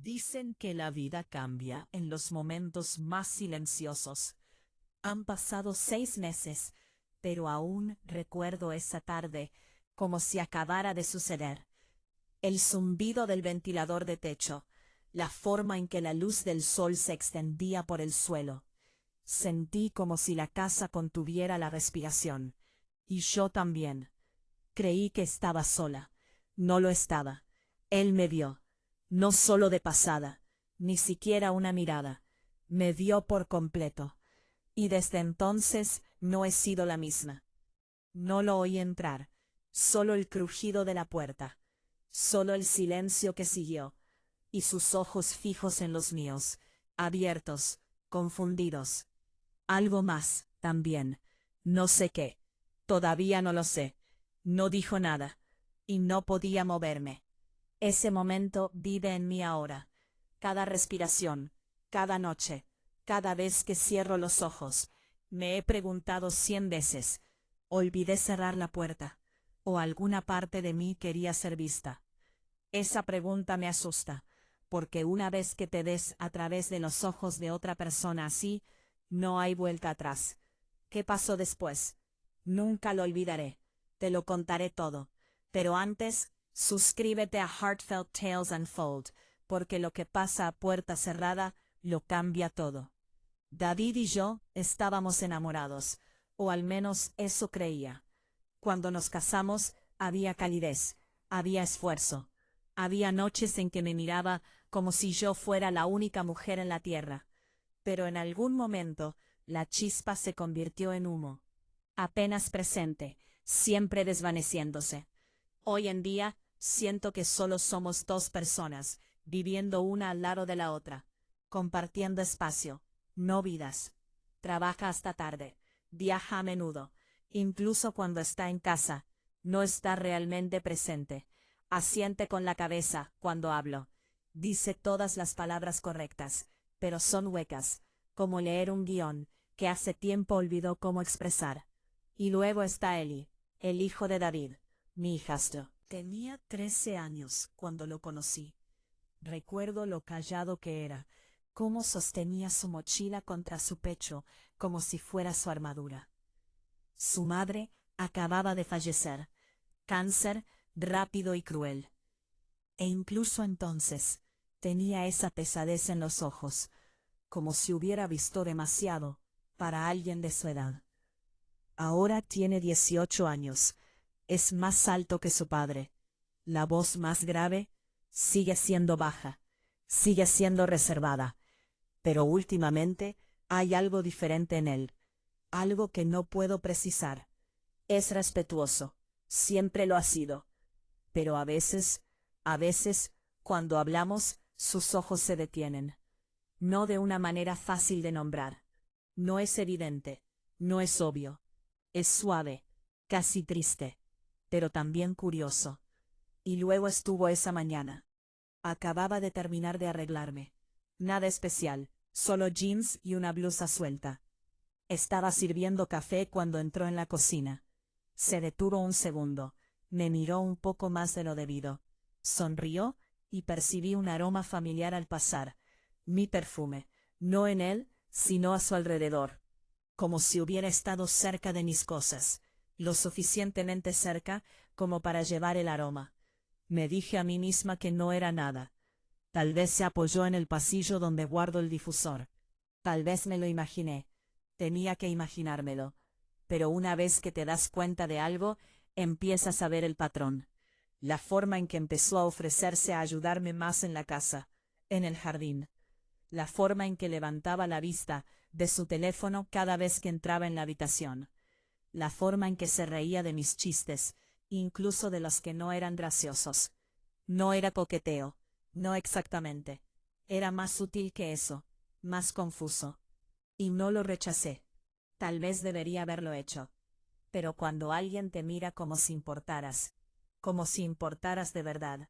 Dicen que la vida cambia en los momentos más silenciosos. Han pasado 6 meses, pero aún recuerdo esa tarde como si acabara de suceder. El zumbido del ventilador de techo, la forma en que la luz del sol se extendía por el suelo. Sentí como si la casa contuviera la respiración. Y yo también. Creí que estaba sola. No lo estaba. Él me vio. No solo de pasada, ni siquiera una mirada. Me vio por completo. Y desde entonces no he sido la misma. No lo oí entrar. Solo el crujido de la puerta. Solo el silencio que siguió. Y sus ojos fijos en los míos, abiertos, confundidos. Algo más, también. No sé qué. Todavía no lo sé. No dijo nada. Y no podía moverme. Ese momento vive en mí ahora. Cada respiración, cada noche, cada vez que cierro los ojos, me he preguntado 100 veces, ¿olvidé cerrar la puerta? ¿O alguna parte de mí quería ser vista? Esa pregunta me asusta, porque una vez que te ves a través de los ojos de otra persona así, no hay vuelta atrás. ¿Qué pasó después? Nunca lo olvidaré. Te lo contaré todo. Pero antes, suscríbete a Heartfelt Tales Unfold, porque lo que pasa a puerta cerrada lo cambia todo. David y yo estábamos enamorados, o al menos eso creía. Cuando nos casamos, había calidez, había esfuerzo. Había noches en que me miraba como si yo fuera la única mujer en la tierra. Pero en algún momento, la chispa se convirtió en humo. Apenas presente, siempre desvaneciéndose. Hoy en día, siento que solo somos dos personas, viviendo una al lado de la otra, compartiendo espacio, no vidas. Trabaja hasta tarde, viaja a menudo, incluso cuando está en casa, no está realmente presente. Asiente con la cabeza cuando hablo. Dice todas las palabras correctas, pero son huecas, como leer un guión que hace tiempo olvidó cómo expresar. Y luego está Eli, el hijo de David, mi hijastro. Tenía 13 años cuando lo conocí. Recuerdo lo callado que era, cómo sostenía su mochila contra su pecho, como si fuera su armadura. Su madre acababa de fallecer, cáncer rápido y cruel. E incluso entonces, tenía esa pesadez en los ojos, como si hubiera visto demasiado para alguien de su edad. Ahora tiene 18 años, es más alto que su padre, la voz más grave, sigue siendo baja, sigue siendo reservada, pero últimamente hay algo diferente en él, algo que no puedo precisar. Es respetuoso, siempre lo ha sido, pero a veces, cuando hablamos, sus ojos se detienen. No de una manera fácil de nombrar. No es evidente, no es obvio. Es suave, casi triste, pero también curioso. Y luego estuvo esa mañana. Acababa de terminar de arreglarme. Nada especial, solo jeans y una blusa suelta. Estaba sirviendo café cuando entró en la cocina. Se detuvo un segundo, me miró un poco más de lo debido. Sonrió y percibí un aroma familiar al pasar. Mi perfume, no en él, sino a su alrededor. Como si hubiera estado cerca de mis cosas, lo suficientemente cerca como para llevar el aroma. Me dije a mí misma que no era nada. Tal vez se apoyó en el pasillo donde guardo el difusor. Tal vez me lo imaginé. Tenía que imaginármelo. Pero una vez que te das cuenta de algo, empiezas a ver el patrón. La forma en que empezó a ofrecerse a ayudarme más en la casa, en el jardín. La forma en que levantaba la vista de su teléfono cada vez que entraba en la habitación. La forma en que se reía de mis chistes, incluso de los que no eran graciosos. No era coqueteo, no exactamente. Era más sutil que eso, más confuso. Y no lo rechacé. Tal vez debería haberlo hecho. Pero cuando alguien te mira como si importaras de verdad,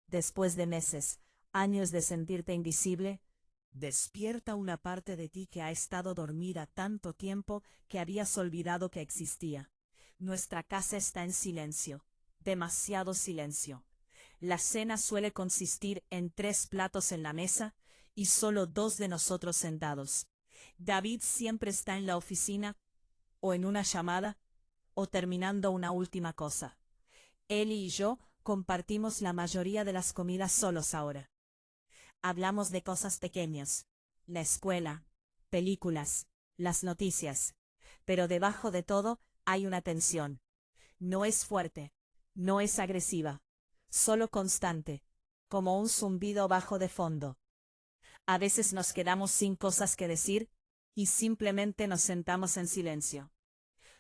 después de meses, años de sentirte invisible, despierta una parte de ti que ha estado dormida tanto tiempo que habías olvidado que existía. Nuestra casa está en silencio, demasiado silencio. La cena suele consistir en 3 platos en la mesa y solo 2 de nosotros sentados. David siempre está en la oficina, o en una llamada, o terminando una última cosa. Eli y yo compartimos la mayoría de las comidas solos ahora. Hablamos de cosas pequeñas, la escuela, películas, las noticias, pero debajo de todo hay una tensión. No es fuerte, no es agresiva, solo constante, como un zumbido bajo de fondo. A veces nos quedamos sin cosas que decir y simplemente nos sentamos en silencio.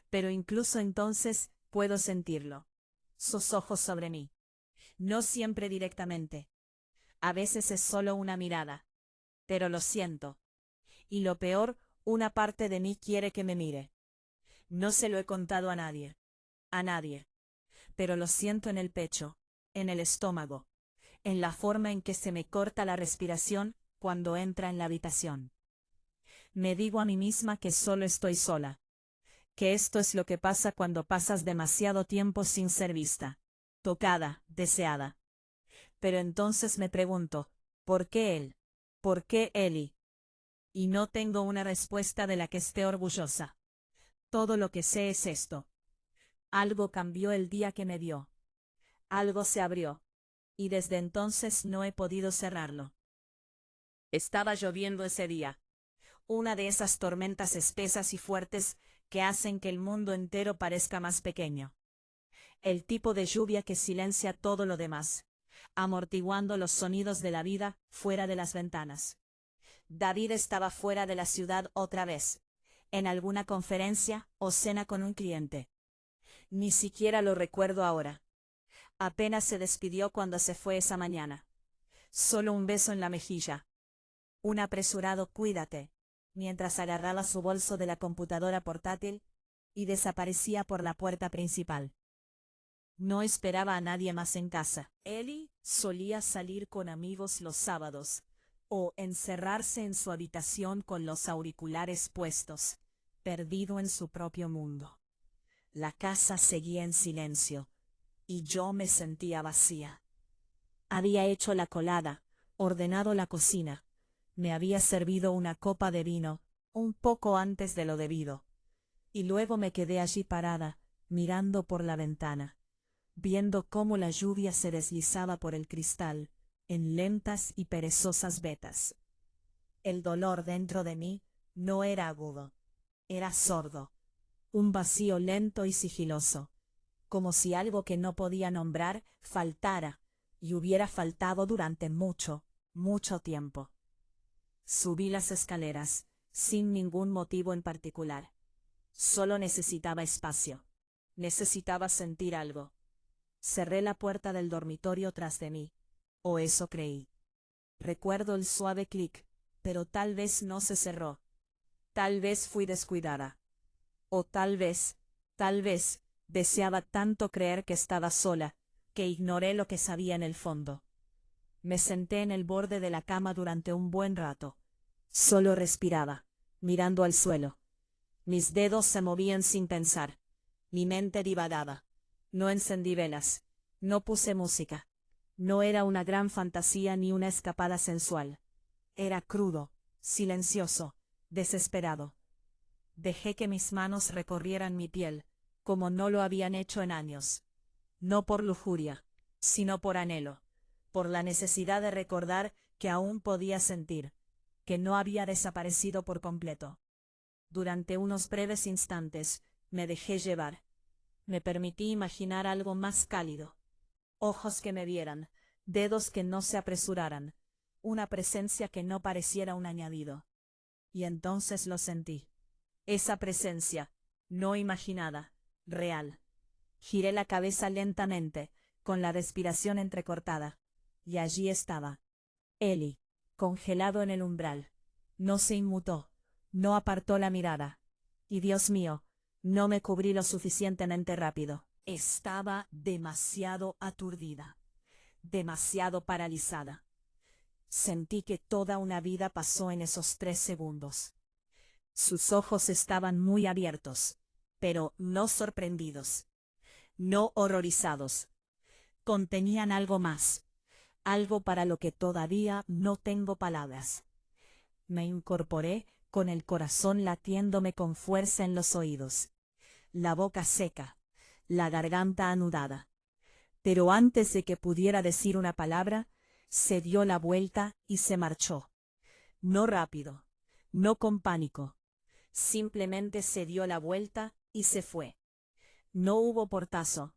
Pero incluso entonces puedo sentirlo. Sus ojos sobre mí. No siempre directamente. A veces es solo una mirada. Pero lo siento. Y lo peor, una parte de mí quiere que me mire. No se lo he contado a nadie. A nadie. Pero lo siento en el pecho, en el estómago, en la forma en que se me corta la respiración cuando entra en la habitación. Me digo a mí misma que solo estoy sola. Que esto es lo que pasa cuando pasas demasiado tiempo sin ser vista, tocada, deseada. Pero entonces me pregunto, ¿por qué él? ¿Por qué Eli? Y no tengo una respuesta de la que esté orgullosa. Todo lo que sé es esto. Algo cambió el día que me vio. Algo se abrió. Y desde entonces no he podido cerrarlo. Estaba lloviendo ese día. Una de esas tormentas espesas y fuertes que hacen que el mundo entero parezca más pequeño. El tipo de lluvia que silencia todo lo demás, amortiguando los sonidos de la vida fuera de las ventanas. David estaba fuera de la ciudad otra vez, en alguna conferencia o cena con un cliente. Ni siquiera lo recuerdo ahora. Apenas se despidió cuando se fue esa mañana. Solo un beso en la mejilla. Un apresurado cuídate, mientras agarraba su bolso de la computadora portátil y desaparecía por la puerta principal. No esperaba a nadie más en casa. Eli solía salir con amigos los sábados, o encerrarse en su habitación con los auriculares puestos, perdido en su propio mundo. La casa seguía en silencio, y yo me sentía vacía. Había hecho la colada, ordenado la cocina, me había servido una copa de vino, un poco antes de lo debido, y luego me quedé allí parada, mirando por la ventana, viendo cómo la lluvia se deslizaba por el cristal, en lentas y perezosas vetas. El dolor dentro de mí no era agudo, era sordo, un vacío lento y sigiloso, como si algo que no podía nombrar faltara, y hubiera faltado durante mucho, mucho tiempo. Subí las escaleras, sin ningún motivo en particular. Solo necesitaba espacio. Necesitaba sentir algo. Cerré la puerta del dormitorio tras de mí. O eso creí. Recuerdo el suave clic, pero tal vez no se cerró. Tal vez fui descuidada. O tal vez, deseaba tanto creer que estaba sola, que ignoré lo que sabía en el fondo. Me senté en el borde de la cama durante un buen rato. Solo respiraba, mirando al suelo. Mis dedos se movían sin pensar. Mi mente divagaba. No encendí velas. No puse música. No era una gran fantasía ni una escapada sensual. Era crudo, silencioso, desesperado. Dejé que mis manos recorrieran mi piel, como no lo habían hecho en años. No por lujuria, sino por anhelo, por la necesidad de recordar que aún podía sentir, que no había desaparecido por completo. Durante unos breves instantes, me dejé llevar. Me permití imaginar algo más cálido. Ojos que me vieran, dedos que no se apresuraran, una presencia que no pareciera un añadido. Y entonces lo sentí. Esa presencia, no imaginada, real. Giré la cabeza lentamente, con la respiración entrecortada. Y allí estaba. Eli, congelado en el umbral. No se inmutó, no apartó la mirada. Y Dios mío, no me cubrí lo suficientemente rápido. Estaba demasiado aturdida, demasiado paralizada. Sentí que toda una vida pasó en esos 3 segundos. Sus ojos estaban muy abiertos, pero no sorprendidos, no horrorizados. contenían algo más, algo para lo que todavía no tengo palabras. Me incorporé con el corazón latiéndome con fuerza en los oídos, la boca seca, la garganta anudada. Pero antes de que pudiera decir una palabra, se dio la vuelta y se marchó. No rápido, no con pánico, simplemente se dio la vuelta y se fue. No hubo portazo,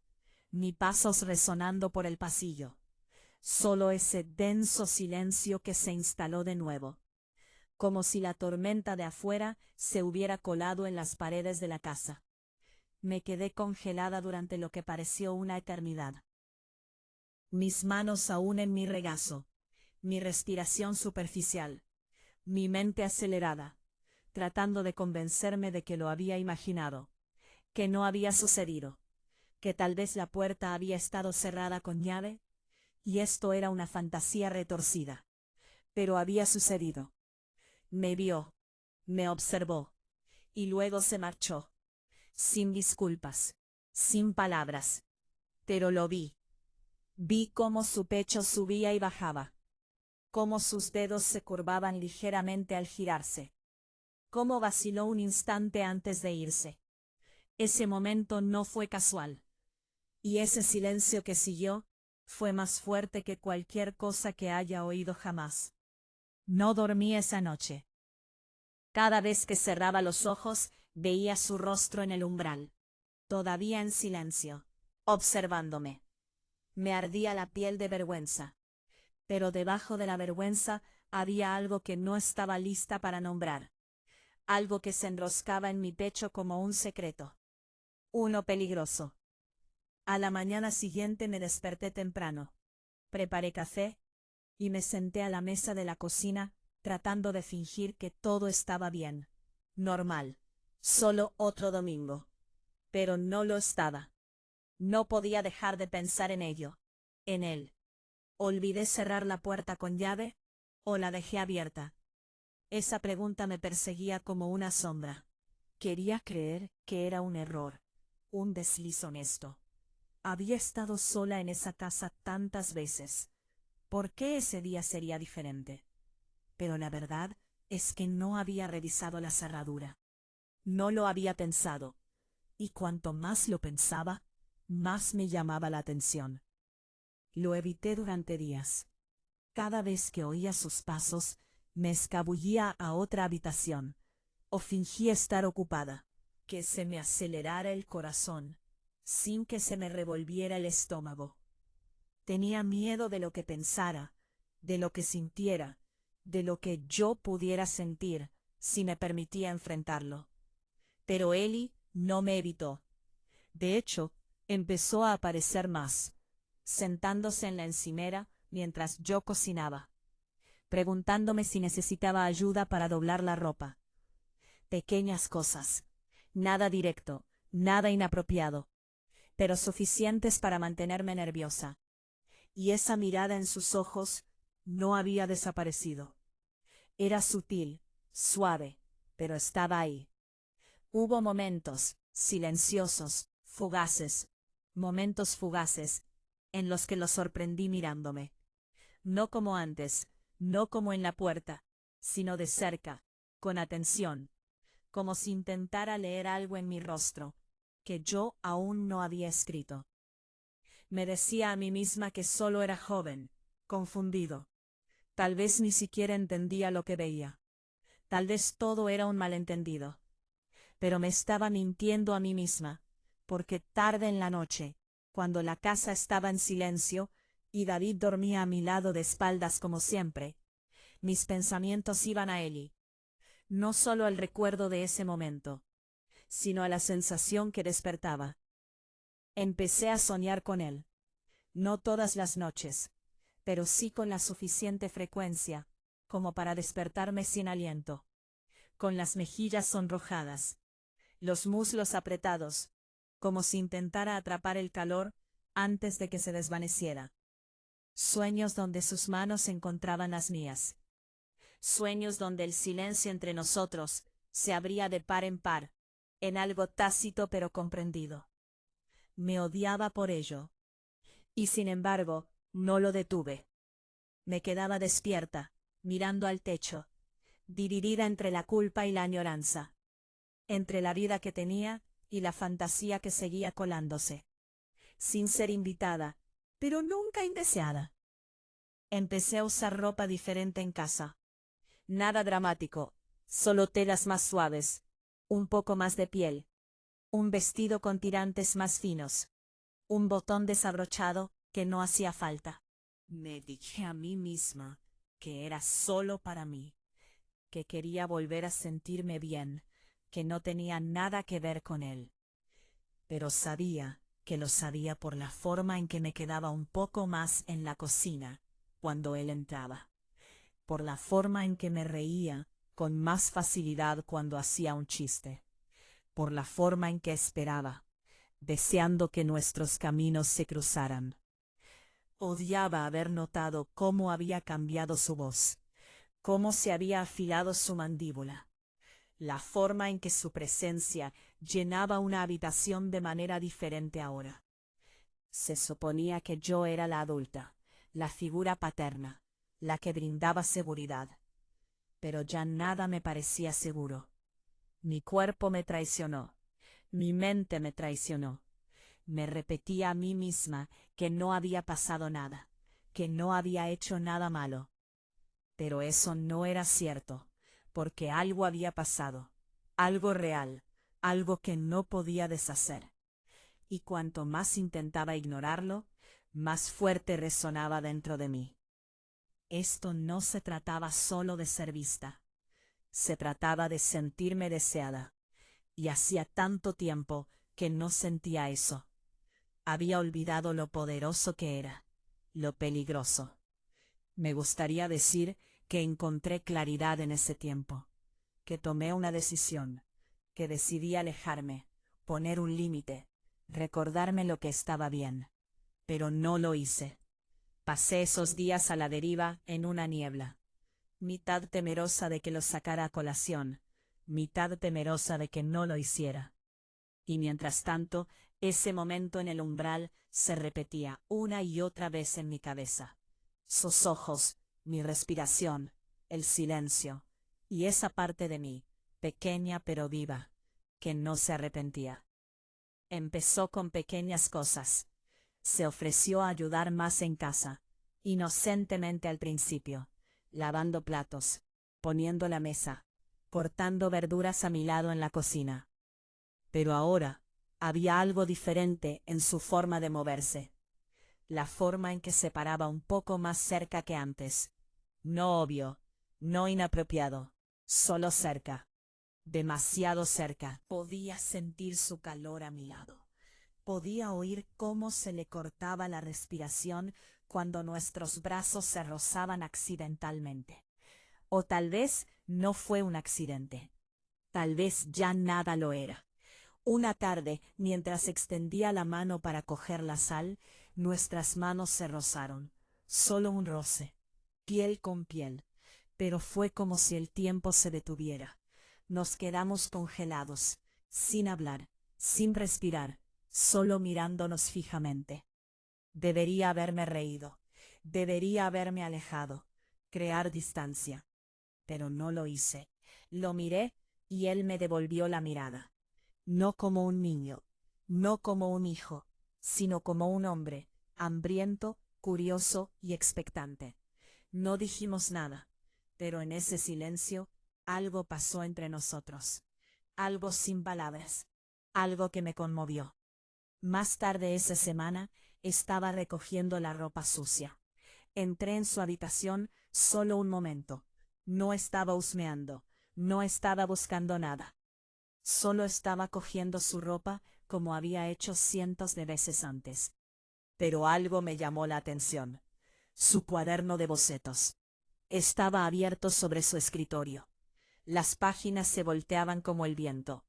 ni pasos resonando por el pasillo, solo ese denso silencio que se instaló de nuevo, como si la tormenta de afuera se hubiera colado en las paredes de la casa. Me quedé congelada durante lo que pareció una eternidad. Mis manos aún en mi regazo, mi respiración superficial, mi mente acelerada, tratando de convencerme de que lo había imaginado, que no había sucedido, que tal vez la puerta había estado cerrada con llave, y esto era una fantasía retorcida. Pero había sucedido. Me vio, me observó, y luego se marchó, sin disculpas, sin palabras. Pero lo vi. Vi cómo su pecho subía y bajaba, cómo sus dedos se curvaban ligeramente al girarse, cómo vaciló un instante antes de irse. Ese momento no fue casual. Y ese silencio que siguió fue más fuerte que cualquier cosa que haya oído jamás. No dormí esa noche. Cada vez que cerraba los ojos, veía su rostro en el umbral, todavía en silencio, observándome. Me ardía la piel de vergüenza. Pero debajo de la vergüenza había algo que no estaba lista para nombrar. Algo que se enroscaba en mi pecho como un secreto. Uno peligroso. A la mañana siguiente me desperté temprano. Preparé café y me senté a la mesa de la cocina, tratando de fingir que todo estaba bien. Normal. Solo otro domingo. Pero no lo estaba. No podía dejar de pensar en ello. En él. ¿Olvidé cerrar la puerta con llave? ¿O la dejé abierta? Esa pregunta me perseguía como una sombra. Quería creer que era un error, un desliz honesto. Había estado sola en esa casa tantas veces. ¿Por qué ese día sería diferente? Pero la verdad es que no había revisado la cerradura. No lo había pensado. Y cuanto más lo pensaba, más me llamaba la atención. Lo evité durante días. Cada vez que oía sus pasos, me escabullía a otra habitación, o fingía estar ocupada, que se me acelerara el corazón, sin que se me revolviera el estómago. Tenía miedo de lo que pensara, de lo que sintiera, de lo que yo pudiera sentir, si me permitía enfrentarlo. Pero Eli no me evitó. De hecho, empezó a aparecer más, sentándose en la encimera mientras yo cocinaba, preguntándome si necesitaba ayuda para doblar la ropa. Pequeñas cosas, nada directo, nada inapropiado, pero suficientes para mantenerme nerviosa. Y esa mirada en sus ojos no había desaparecido. Era sutil, suave, pero estaba ahí. Hubo momentos, silenciosos, fugaces, momentos fugaces, en los que lo sorprendí mirándome. No como antes, no como en la puerta, sino de cerca, con atención, como si intentara leer algo en mi rostro, que yo aún no había escrito. Me decía a mí misma que solo era joven, confundido. Tal vez ni siquiera entendía lo que veía. Tal vez todo era un malentendido. Pero me estaba mintiendo a mí misma, porque tarde en la noche, cuando la casa estaba en silencio y David dormía a mi lado de espaldas como siempre, mis pensamientos iban a Eli. No solo al recuerdo de ese momento, sino a la sensación que despertaba. Empecé a soñar con él. No todas las noches, pero sí con la suficiente frecuencia, como para despertarme sin aliento, con las mejillas sonrojadas, los muslos apretados, como si intentara atrapar el calor antes de que se desvaneciera. Sueños donde sus manos encontraban las mías. Sueños donde el silencio entre nosotros se abría de par en par, en algo tácito pero comprendido. Me odiaba por ello. Y sin embargo, no lo detuve. Me quedaba despierta, mirando al techo, dividida entre la culpa y la añoranza, entre la vida que tenía y la fantasía que seguía colándose, sin ser invitada, pero nunca indeseada. Empecé a usar ropa diferente en casa. Nada dramático, solo telas más suaves, un poco más de piel, un vestido con tirantes más finos, un botón desabrochado que no hacía falta. Me dije a mí misma que era solo para mí, que quería volver a sentirme bien, que no tenía nada que ver con él. Pero sabía que lo sabía por la forma en que me quedaba un poco más en la cocina cuando él entraba, por la forma en que me reía con más facilidad cuando hacía un chiste, por la forma en que esperaba, deseando que nuestros caminos se cruzaran. Odiaba haber notado cómo había cambiado su voz, cómo se había afilado su mandíbula, la forma en que su presencia llenaba una habitación de manera diferente ahora. Se suponía que yo era la adulta, la figura paterna, la que brindaba seguridad. Pero ya nada me parecía seguro. Mi cuerpo me traicionó, mi mente me traicionó. Me repetía a mí misma que no había pasado nada, que no había hecho nada malo. Pero eso no era cierto, porque algo había pasado, algo real, algo que no podía deshacer. Y cuanto más intentaba ignorarlo, más fuerte resonaba dentro de mí. Esto no se trataba solo de ser vista, se trataba de sentirme deseada, y hacía tanto tiempo que no sentía eso. Había olvidado lo poderoso que era, lo peligroso. Me gustaría decir que encontré claridad en ese tiempo, que tomé una decisión, que decidí alejarme, poner un límite, recordarme lo que estaba bien. Pero no lo hice. Pasé esos días a la deriva en una niebla, mitad temerosa de que lo sacara a colación, mitad temerosa de que no lo hiciera. Y mientras tanto, ese momento en el umbral se repetía una y otra vez en mi cabeza. Sus ojos, mi respiración, el silencio, y esa parte de mí, pequeña pero viva, que no se arrepentía. Empezó con pequeñas cosas. Se ofreció a ayudar más en casa, inocentemente al principio, lavando platos, poniendo la mesa, cortando verduras a mi lado en la cocina. Pero ahora había algo diferente en su forma de moverse, la forma en que se paraba un poco más cerca que antes. No obvio, no inapropiado, solo cerca, demasiado cerca. Podía sentir su calor a mi lado. Podía oír cómo se le cortaba la respiración cuando nuestros brazos se rozaban accidentalmente. O tal vez no fue un accidente. Tal vez ya nada lo era. Una tarde, mientras extendía la mano para coger la sal, nuestras manos se rozaron. Solo un roce, piel con piel. Pero fue como si el tiempo se detuviera. Nos quedamos congelados, sin hablar, sin respirar, solo mirándonos fijamente. Debería haberme reído, debería haberme alejado, crear distancia. Pero no lo hice. Lo miré y él me devolvió la mirada. No como un niño, no como un hijo, sino como un hombre, hambriento, curioso y expectante. No dijimos nada, pero en ese silencio algo pasó entre nosotros. Algo sin palabras, algo que me conmovió. Más tarde esa semana estaba recogiendo la ropa sucia. Entré en su habitación solo un momento. No estaba husmeando, no estaba buscando nada. Solo estaba cogiendo su ropa como había hecho cientos de veces antes. Pero algo me llamó la atención. Su cuaderno de bocetos. Estaba abierto sobre su escritorio. Las páginas se volteaban como el viento.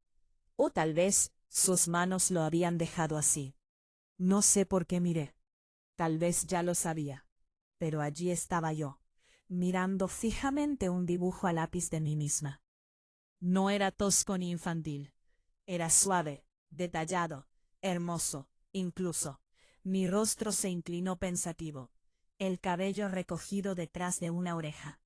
O tal vez sus manos lo habían dejado así. No sé por qué miré. Tal vez ya lo sabía. Pero allí estaba yo, mirando fijamente un dibujo a lápiz de mí misma. No era tosco ni infantil. Era suave, detallado, hermoso, incluso. Mi rostro se inclinó pensativo, el cabello recogido detrás de una oreja.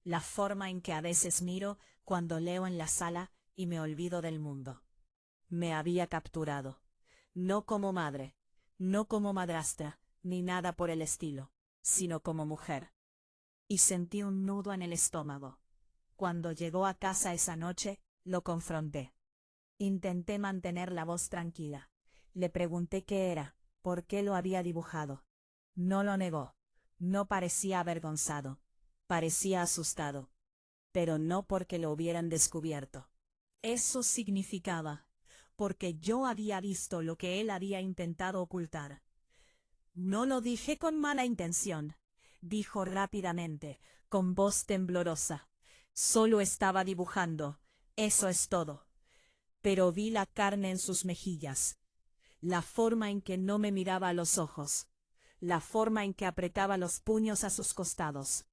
La forma en que a veces miro cuando leo en la sala y me olvido del mundo. Me había capturado. No como madre, no como madrastra, ni nada por el estilo, sino como mujer. Y sentí un nudo en el estómago. Cuando llegó a casa esa noche, lo confronté. Intenté mantener la voz tranquila. Le pregunté qué era, por qué lo había dibujado. No lo negó. No parecía avergonzado. Parecía asustado. Pero no porque lo hubieran descubierto. Eso significaba, porque yo había visto lo que él había intentado ocultar. No lo dije con mala intención, dijo rápidamente, con voz temblorosa. Solo estaba dibujando, eso es todo. Pero vi la carne en sus mejillas, la forma en que no me miraba a los ojos, la forma en que apretaba los puños a sus costados.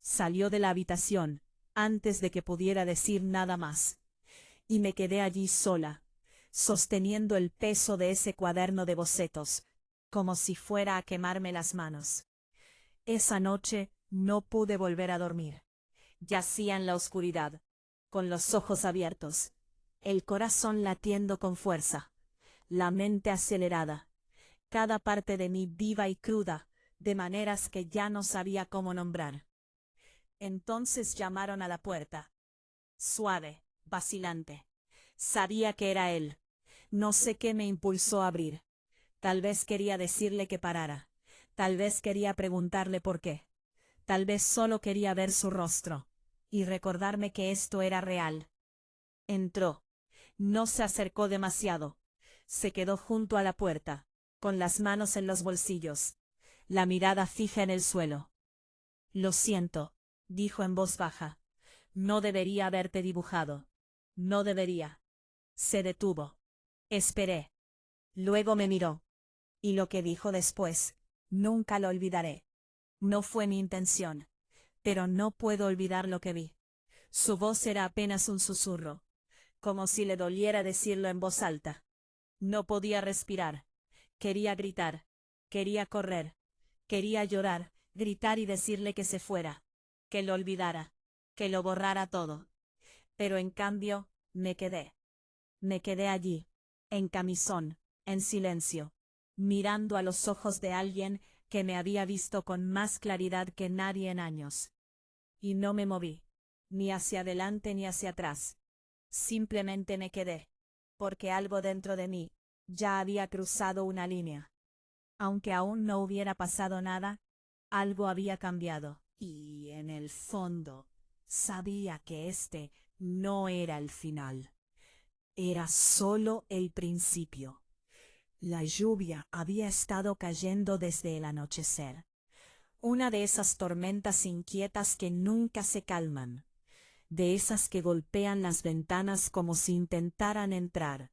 Salió de la habitación antes de que pudiera decir nada más, y me quedé allí sola, sosteniendo el peso de ese cuaderno de bocetos, como si fuera a quemarme las manos. Esa noche no pude volver a dormir. Yacía en la oscuridad, con los ojos abiertos, el corazón latiendo con fuerza, la mente acelerada, cada parte de mí viva y cruda, de maneras que ya no sabía cómo nombrar. Entonces llamaron a la puerta. Suave, vacilante. Sabía que era él. No sé qué me impulsó a abrir. Tal vez quería decirle que parara. Tal vez quería preguntarle por qué. Tal vez solo quería ver su rostro y recordarme que esto era real. Entró. No se acercó demasiado. Se quedó junto a la puerta, con las manos en los bolsillos, la mirada fija en el suelo. Lo siento, dijo en voz baja. No debería haberte dibujado. No debería. Se detuvo. Esperé. Luego me miró. Y lo que dijo después, nunca lo olvidaré. No fue mi intención. Pero no puedo olvidar lo que vi. Su voz era apenas un susurro, como si le doliera decirlo en voz alta. No podía respirar. Quería gritar. Quería correr. Quería llorar, gritar y decirle que se fuera, que lo olvidara, que lo borrara todo. Pero en cambio, me quedé. Me quedé allí, en camisón, en silencio, mirando a los ojos de alguien que me había visto con más claridad que nadie en años. Y no me moví, ni hacia adelante ni hacia atrás. Simplemente me quedé, porque algo dentro de mí ya había cruzado una línea. Aunque aún no hubiera pasado nada, algo había cambiado, y en el fondo sabía que este no era el final. Era solo el principio. La lluvia había estado cayendo desde el anochecer. Una de esas tormentas inquietas que nunca se calman, de esas que golpean las ventanas como si intentaran entrar,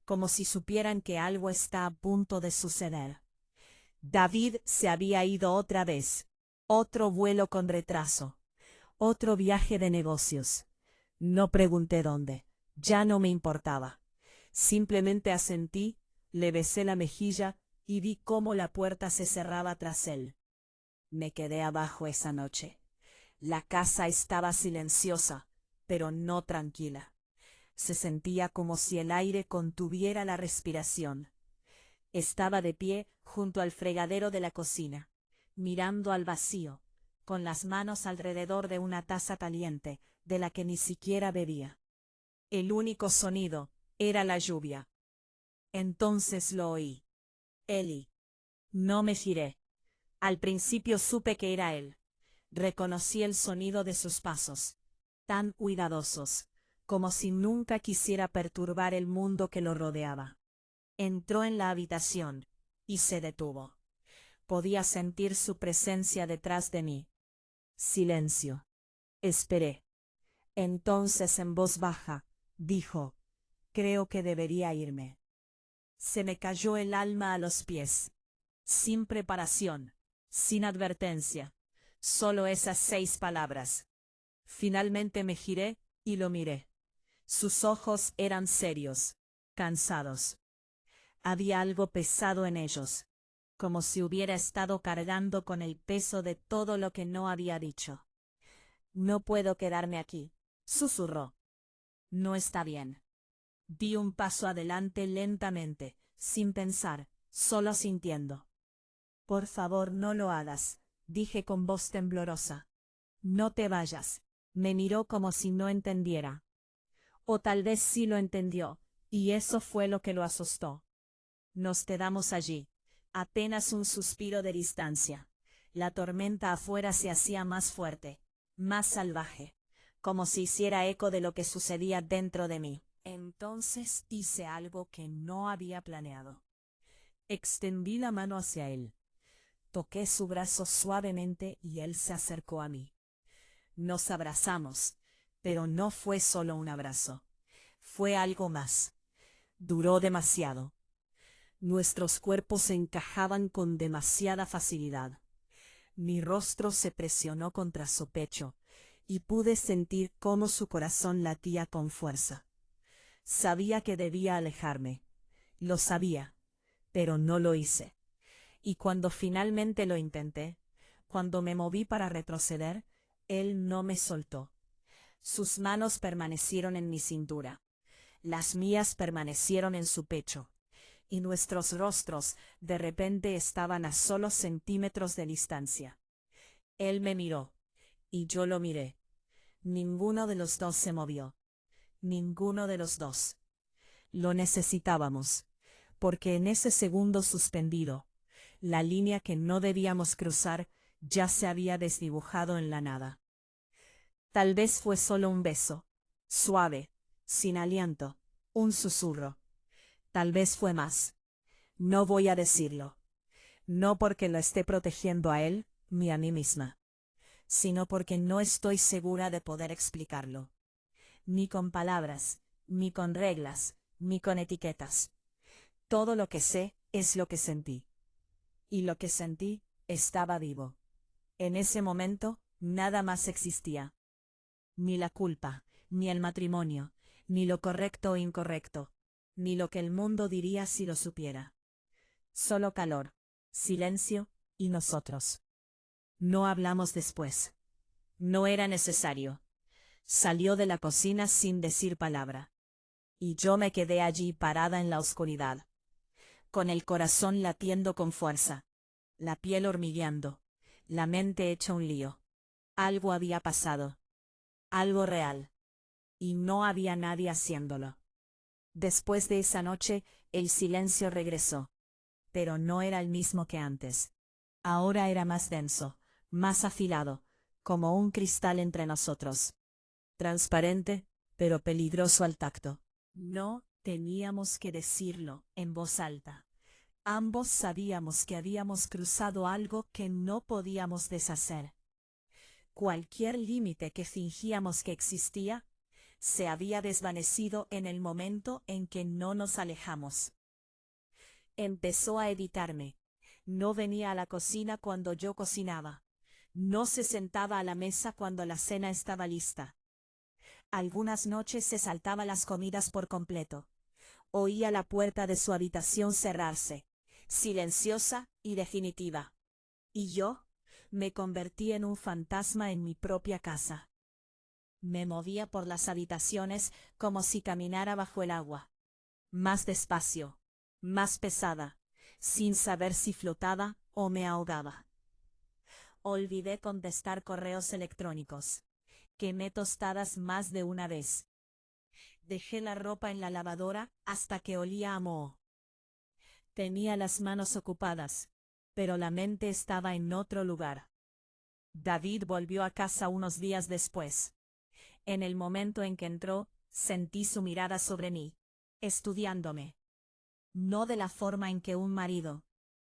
como si supieran que algo está a punto de suceder. David se había ido otra vez, otro vuelo con retraso, otro viaje de negocios. No pregunté dónde, ya no me importaba. Simplemente asentí, le besé la mejilla y vi cómo la puerta se cerraba tras él. Me quedé abajo esa noche. La casa estaba silenciosa, pero no tranquila. Se sentía como si el aire contuviera la respiración. Estaba de pie junto al fregadero de la cocina, mirando al vacío, con las manos alrededor de una taza caliente, de la que ni siquiera bebía. El único sonido era la lluvia. Entonces lo oí. Eli. No me giré. Al principio supe que era él. Reconocí el sonido de sus pasos, tan cuidadosos, como si nunca quisiera perturbar el mundo que lo rodeaba. Entró en la habitación y se detuvo. Podía sentir su presencia detrás de mí. Silencio. Esperé. Entonces en voz baja, dijo, creo que debería irme. Se me cayó el alma a los pies. Sin preparación, sin advertencia, solo esas 6 palabras. Finalmente me giré y lo miré. Sus ojos eran serios, cansados. Había algo pesado en ellos, como si hubiera estado cargando con el peso de todo lo que no había dicho. No puedo quedarme aquí, susurró. No está bien. Di un paso adelante lentamente, sin pensar, solo sintiendo. Por favor, no lo hagas, dije con voz temblorosa. No te vayas. Me miró como si no entendiera. O tal vez sí lo entendió, y eso fue lo que lo asustó. Nos quedamos allí, apenas un suspiro de distancia. La tormenta afuera se hacía más fuerte, más salvaje, como si hiciera eco de lo que sucedía dentro de mí. Entonces hice algo que no había planeado. Extendí la mano hacia él. Toqué su brazo suavemente y él se acercó a mí. Nos abrazamos, pero no fue solo un abrazo. Fue algo más. Duró demasiado. Nuestros cuerpos se encajaban con demasiada facilidad. Mi rostro se presionó contra su pecho, y pude sentir cómo su corazón latía con fuerza. Sabía que debía alejarme. Lo sabía, pero no lo hice. Y cuando finalmente lo intenté, cuando me moví para retroceder, él no me soltó. Sus manos permanecieron en mi cintura. Las mías permanecieron en su pecho. Y nuestros rostros de repente estaban a solo centímetros de distancia. Él me miró, y yo lo miré. Ninguno de los dos se movió. Ninguno de los dos. Lo necesitábamos, porque en ese segundo suspendido, la línea que no debíamos cruzar ya se había desdibujado en la nada. Tal vez fue solo un beso, suave, sin aliento, un susurro. Tal vez fue más. No voy a decirlo. No porque lo esté protegiendo a él, ni a mí misma, sino porque no estoy segura de poder explicarlo. Ni con palabras, ni con reglas, ni con etiquetas. Todo lo que sé es lo que sentí. Y lo que sentí estaba vivo. En ese momento, nada más existía. Ni la culpa, ni el matrimonio, ni lo correcto o incorrecto, ni lo que el mundo diría si lo supiera. Solo calor, silencio y nosotros. No hablamos después. No era necesario. Salió de la cocina sin decir palabra. Y yo me quedé allí parada en la oscuridad, con el corazón latiendo con fuerza, la piel hormigueando, la mente hecha un lío. Algo había pasado. Algo real. Y no había nadie haciéndolo. Después de esa noche, el silencio regresó. Pero no era el mismo que antes. Ahora era más denso, más afilado, como un cristal entre nosotros. Transparente, pero peligroso al tacto. No teníamos que decirlo en voz alta. Ambos sabíamos que habíamos cruzado algo que no podíamos deshacer. Cualquier límite que fingíamos que existía, se había desvanecido en el momento en que no nos alejamos. Empezó a evitarme. No venía a la cocina cuando yo cocinaba. No se sentaba a la mesa cuando la cena estaba lista. Algunas noches se saltaba las comidas por completo. Oía la puerta de su habitación cerrarse, silenciosa y definitiva. Y yo me convertí en un fantasma en mi propia casa. Me movía por las habitaciones como si caminara bajo el agua. Más despacio, más pesada, sin saber si flotaba o me ahogaba. Olvidé contestar correos electrónicos. Quemé tostadas más de una vez. Dejé la ropa en la lavadora hasta que olía a moho. Tenía las manos ocupadas, pero la mente estaba en otro lugar. David volvió a casa unos días después. En el momento en que entró, sentí su mirada sobre mí, estudiándome. No de la forma en que un marido,